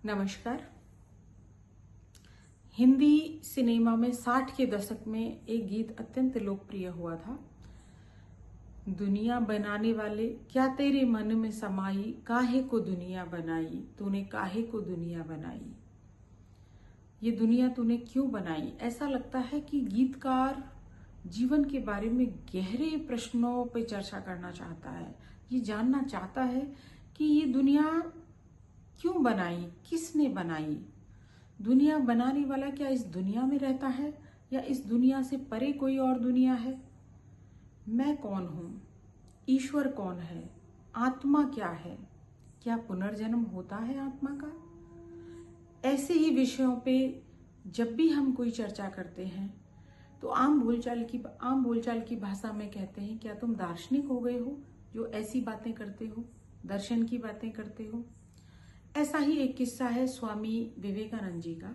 नमस्कार। हिंदी सिनेमा में 60 के दशक में एक गीत अत्यंत लोकप्रिय हुआ था। दुनिया बनाने वाले क्या तेरे मन में समाई, काहे को दुनिया बनाई, तूने काहे को दुनिया बनाई। ये दुनिया तूने क्यों बनाई। ऐसा लगता है कि गीतकार जीवन के बारे में गहरे प्रश्नों पर चर्चा करना चाहता है। ये जानना चाहता है कि ये दुनिया क्यों बनाई, किसने बनाई। दुनिया बनाने वाला क्या इस दुनिया में रहता है या इस दुनिया से परे कोई और दुनिया है। मैं कौन हूँ, ईश्वर कौन है, आत्मा क्या है, क्या पुनर्जन्म होता है आत्मा का। ऐसे ही विषयों पे जब भी हम कोई चर्चा करते हैं तो आम बोलचाल की भाषा में कहते हैं, क्या तुम दार्शनिक हो गए हो जो ऐसी बातें करते हो, दर्शन की बातें करते हो। ऐसा ही एक किस्सा है स्वामी विवेकानंद जी का।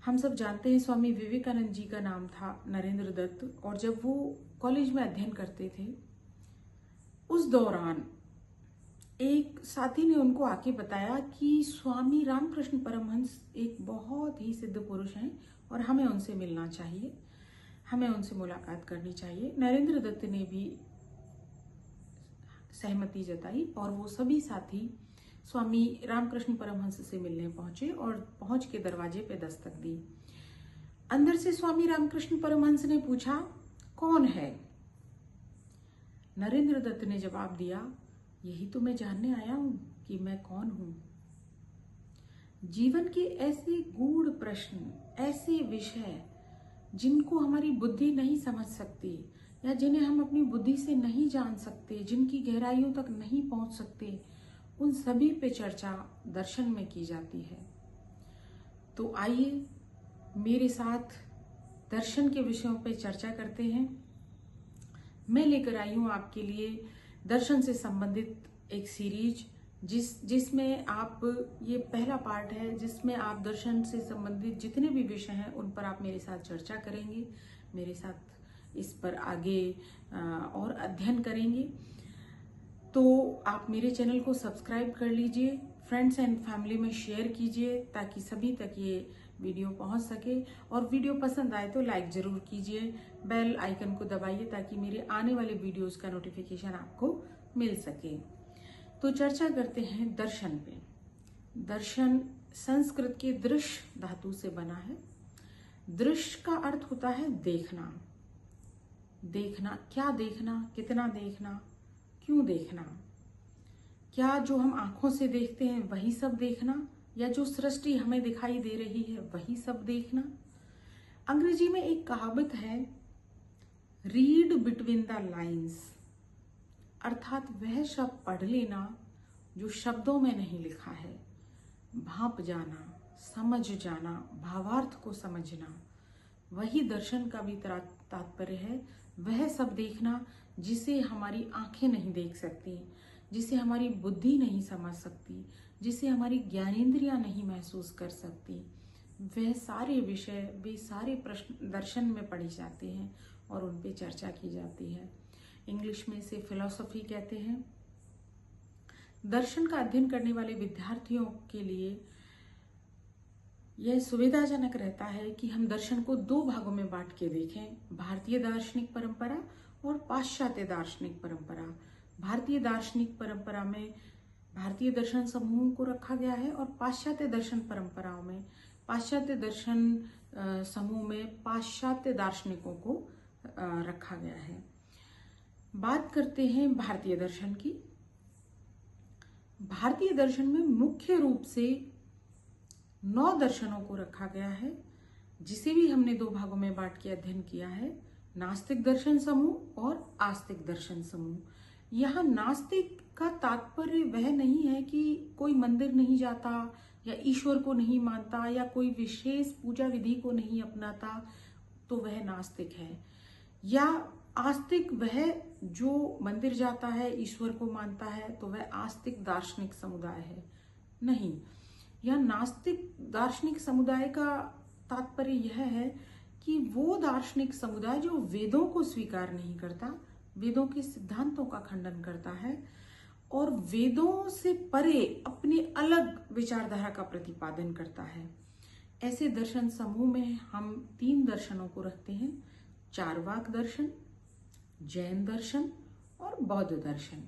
हम सब जानते हैं स्वामी विवेकानंद जी का नाम था नरेंद्र दत्त, और जब वो कॉलेज में अध्ययन करते थे उस दौरान एक साथी ने उनको आके बताया कि स्वामी रामकृष्ण परमहंस एक बहुत ही सिद्ध पुरुष हैं और हमें उनसे मिलना चाहिए, हमें उनसे मुलाकात करनी चाहिए। नरेंद्र दत्त ने भी सहमति जताई और वो सभी साथी स्वामी रामकृष्ण परमहंस से मिलने पहुंचे और पहुंच के दरवाजे पे दस्तक दी। अंदर से स्वामी रामकृष्ण परमहंस ने पूछा, कौन है। नरेंद्र दत्त ने जवाब दिया, यही तो मैं जानने आया हूं कि मैं कौन हूं। जीवन के ऐसे गूढ़ प्रश्न, ऐसे विषय जिनको हमारी बुद्धि नहीं समझ सकती या जिन्हें हम अपनी बुद्धि से नहीं जान सकते, जिनकी गहराइयों तक नहीं पहुंच सकते, उन सभी पे चर्चा दर्शन में की जाती है। तो आइए मेरे साथ दर्शन के विषयों पे चर्चा करते हैं। मैं लेकर आई हूं आपके लिए दर्शन से संबंधित एक सीरीज जिसमें आप, ये पहला पार्ट है जिसमें आप दर्शन से संबंधित जितने भी विषय हैं उन पर आप मेरे साथ चर्चा करेंगे, मेरे साथ इस पर आगे और अध्ययन करेंगे। तो आप मेरे चैनल को सब्सक्राइब कर लीजिए, फ्रेंड्स एंड फैमिली में शेयर कीजिए ताकि सभी तक ये वीडियो पहुंच सके, और वीडियो पसंद आए तो लाइक जरूर कीजिए, बेल आइकन को दबाइए ताकि मेरे आने वाले वीडियोस का नोटिफिकेशन आपको मिल सके। तो चर्चा करते हैं दर्शन पे। दर्शन संस्कृत के दृश्य धातु से बना है। दृश्य का अर्थ होता है देखना। देखना, क्या देखना, कितना देखना, क्यों देखना। क्या जो हम आंखों से देखते हैं वही सब देखना, या जो सृष्टि हमें दिखाई दे रही है वही सब देखना। अंग्रेजी में एक कहावत है, रीड बिटवीन द लाइन्स, अर्थात वह शब्द पढ़ लेना जो शब्दों में नहीं लिखा है। भांप जाना, समझ जाना, भावार्थ को समझना, वही दर्शन का भी तात्पर्य है। वह सब देखना जिसे हमारी आंखें नहीं देख सकती, जिसे हमारी बुद्धि नहीं समझ सकती, जिसे हमारी ज्ञानेंद्रियां नहीं महसूस कर सकती। वह सारे विषय, वे सारे प्रश्न दर्शन में पढ़े जाते हैं और उन पे चर्चा की जाती है। इंग्लिश में इसे फिलॉसफी कहते हैं। दर्शन का अध्ययन करने वाले विद्यार्थियों के लिए यह सुविधाजनक रहता है कि हम दर्शन को दो भागों में बांट के देखें, भारतीय दार्शनिक परंपरा और पाश्चात्य दार्शनिक परंपरा। भारतीय दार्शनिक परंपरा में भारतीय दर्शन समूहों को रखा गया है और पाश्चात्य दर्शन परंपराओं में, पाश्चात्य दर्शन समूह में पाश्चात्य दार्शनिकों को रखा गया है। बात करते हैं भारतीय दर्शन की। भारतीय दर्शन में मुख्य रूप से 9 दर्शनों को रखा गया है, जिसे भी हमने दो भागों में बांट के अध्ययन किया है, नास्तिक दर्शन समूह और आस्तिक दर्शन समूह। यहाँ नास्तिक का तात्पर्य वह नहीं है कि कोई मंदिर नहीं जाता या ईश्वर को नहीं मानता या कोई विशेष पूजा विधि को नहीं अपनाता तो वह नास्तिक है, या आस्तिक वह जो मंदिर जाता है, ईश्वर को मानता है तो वह आस्तिक दार्शनिक समुदाय है। नहीं, यह नास्तिक दार्शनिक समुदाय का तात्पर्य यह है कि वो दार्शनिक समुदाय जो वेदों को स्वीकार नहीं करता, वेदों के सिद्धांतों का खंडन करता है और वेदों से परे अपनी अलग विचारधारा का प्रतिपादन करता है। ऐसे दर्शन समूह में हम 3 दर्शनों को रखते हैं, चारवाक दर्शन, जैन दर्शन और बौद्ध दर्शन।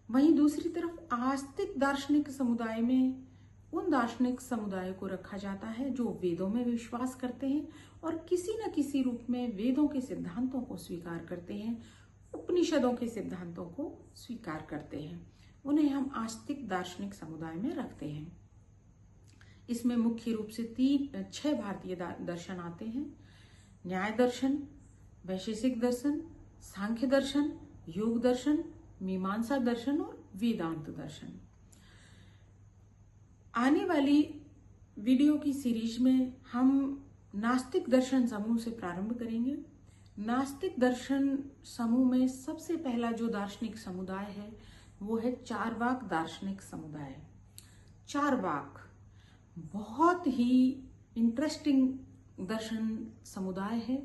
वहीं दूसरी तरफ आस्तिक दार्शनिक समुदाय में उन दार्शनिक समुदाय को रखा जाता है जो वेदों में विश्वास करते हैं और किसी न किसी रूप में वेदों के सिद्धांतों को स्वीकार करते हैं, उपनिषदों के सिद्धांतों को स्वीकार करते हैं। उन्हें हम आस्तिक दार्शनिक समुदाय में रखते हैं। इसमें मुख्य रूप से 6 भारतीय दर्शन आते हैं, न्याय दर्शन, वैशेषिक दर्शन, सांख्य दर्शन, योग दर्शन, मीमांसा दर्शन और वेदांत दर्शन। आने वाली वीडियो की सीरीज में हम नास्तिक दर्शन समूह से प्रारंभ करेंगे। नास्तिक दर्शन समूह में सबसे पहला जो दार्शनिक समुदाय है वो है चारवाक दार्शनिक समुदाय। चारवाक बहुत ही इंटरेस्टिंग दर्शन समुदाय है।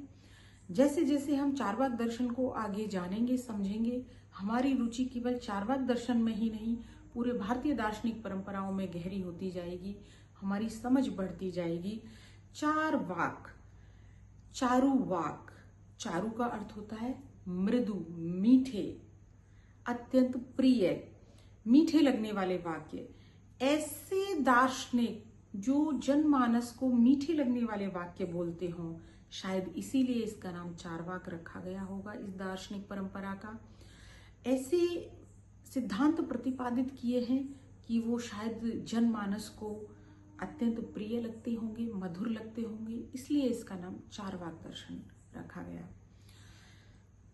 जैसे जैसे हम चारवाक दर्शन को आगे जानेंगे, समझेंगे, हमारी रुचि केवल चारवाक दर्शन में ही नहीं, पूरे भारतीय दार्शनिक परंपराओं में गहरी होती जाएगी, हमारी समझ बढ़ती जाएगी। चारवाक, चारुवाक, चारु का अर्थ होता है मृदु, मीठे, अत्यंत प्रिय, मीठे लगने वाले वाक्य। ऐसे दार्शनिक जो जनमानस को मीठे लगने वाले वाक्य बोलते हों, शायद इसीलिए इसका नाम चारवाक रखा गया होगा इस दार्शनिक परंपरा का। ऐसे सिद्धांत प्रतिपादित किए हैं कि वो शायद जनमानस को अत्यंत प्रिय लगते होंगे, मधुर लगते होंगे, इसलिए इसका नाम चारवाक दर्शन रखा गया।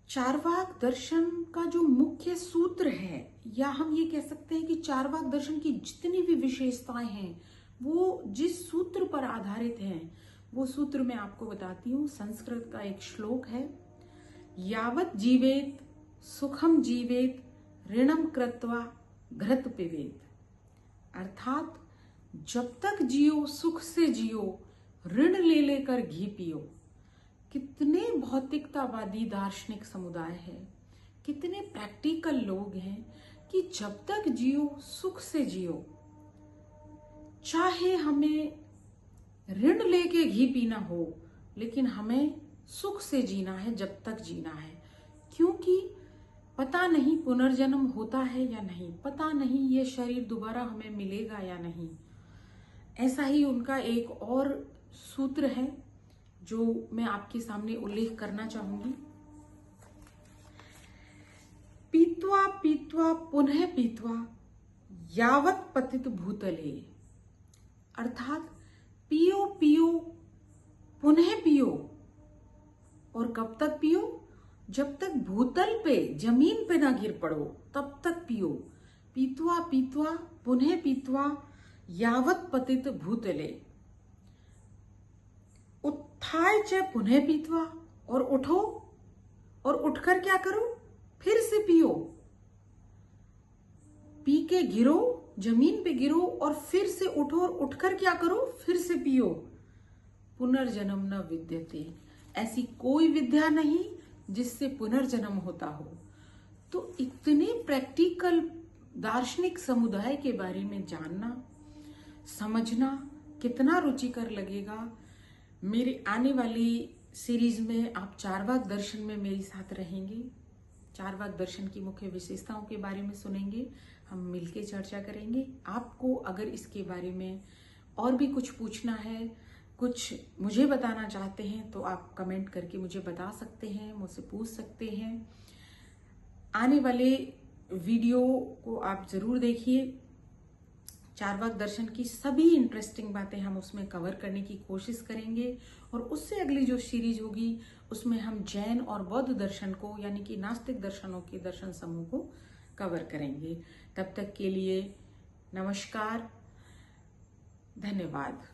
चारवाक दर्शन का जो मुख्य सूत्र है, या हम ये कह सकते हैं कि चारवाक दर्शन की जितनी भी विशेषताएं हैं वो जिस सूत्र पर आधारित हैं, वो सूत्र मैं आपको बताती हूँ। संस्कृत का एक श्लोक है, यावत जीवेत सुखम जीवेत ऋणम कृत्वा घृत पिबेत। अर्थात जब तक जियो सुख से जियो, ऋण ले लेकर घी पियो। कितने भौतिकतावादी दार्शनिक समुदाय है, कितने प्रैक्टिकल लोग हैं कि जब तक जियो सुख से जियो, चाहे हमें ऋण लेके घी पीना हो, लेकिन हमें सुख से जीना है जब तक जीना है। क्योंकि पता नहीं पुनर्जन्म होता है या नहीं, पता नहीं ये शरीर दोबारा हमें मिलेगा या नहीं। ऐसा ही उनका एक और सूत्र है जो मैं आपके सामने उल्लेख करना चाहूंगी। पीत्वा पीत्वा पुनः पीत्वा यावत पतित भूतले। अर्थात पियो पियो पुनः पियो, और कब तक पियो? जब तक भूतल पे, जमीन पे ना गिर पड़ो, तब तक पियो। पीत्वा पीत्वा पुनः पीत्वा यावत पतित भूतले। उत्थाय च पुनः पीत्वा, और उठो, और उठकर क्या करो? फिर से पियो। पी के गिरो, जमीन पे गिरो और फिर से उठो, और उठकर क्या करो? फिर से पियो। पुनर्जन्म न विद्यते। ऐसी कोई विद्या नहीं जिससे पुनर्जन्म होता हो। तो इतने प्रैक्टिकल दार्शनिक समुदाय के बारे में जानना, समझना कितना रुचिकर लगेगा। मेरी आने वाली सीरीज में आप चारवाक दर्शन में मेरे साथ रहेंगे, चारवाक दर्शन की मुख्य विशेषताओं के बारे में सुनेंगे, हम मिलके चर्चा करेंगे। आपको अगर इसके बारे में और भी कुछ पूछना है, कुछ मुझे बताना चाहते हैं, तो आप कमेंट करके मुझे बता सकते हैं, मुझसे पूछ सकते हैं। आने वाले वीडियो को आप जरूर देखिए। चारवाक दर्शन की सभी इंटरेस्टिंग बातें हम उसमें कवर करने की कोशिश करेंगे, और उससे अगली जो सीरीज होगी उसमें हम जैन और बौद्ध दर्शन को, यानी कि नास्तिक दर्शनों के दर्शन समूह को कवर करेंगे। तब तक के लिए नमस्कार, धन्यवाद।